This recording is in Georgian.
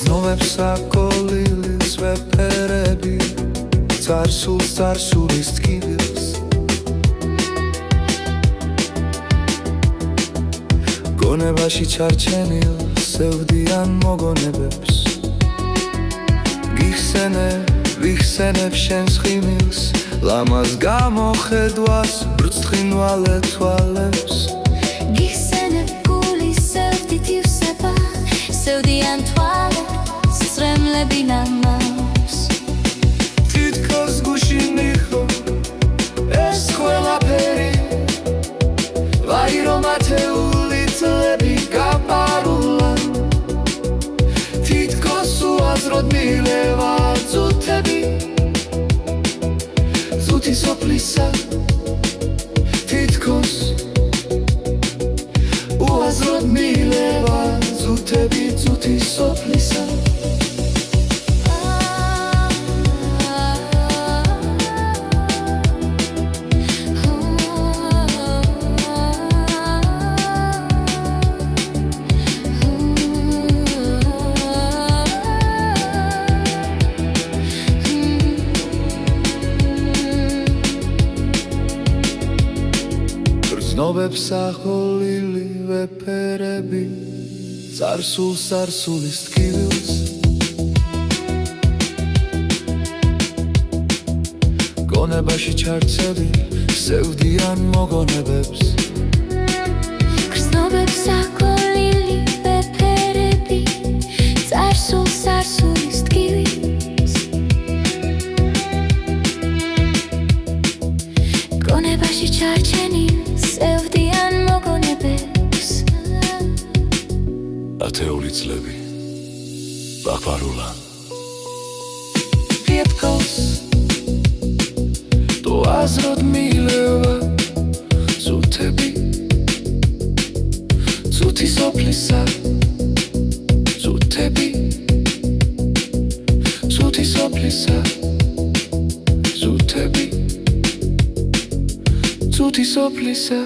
გრძნობებს აკოლილის ვეფერები წარსულის ტკივილს გონებაში ჩარჩენილ სევდიან მოგონებებს ვიხსენებ შენს ხიმილს ლამაზ გამოხედვას ბრწყინვალე თვალებს გიხსენებ გულის სევდით ივსება სევდიან თვალებს სწრემლები ნამავს თითქოს გუშინ მიხო ეს ყველაფერი ვაირო მათეული წლები გაპარულა თითქოს უაზროდ მილევა ძუთები ძუთი სოფლისა თითქოს უაზროდ მილევა ძუთები ძუთი სოფლისა გრძნობებს აკოლილი ვეფერები წარსულის ტკივილს გონებაში ჩარცები სევდიან მოგონებებს გრძნობებს აკოლილი ვეფერები წარსულის ტკივილს გონებაში ჩარჩენილ სევდიან მოგონებებს ათეული წლები გაპარულა თითქოს უაზროდ მილევა ძუთები ძუთი სოფლისა ძუთები ძუთი სოფლისა ძუთები ძუთი სოფლისა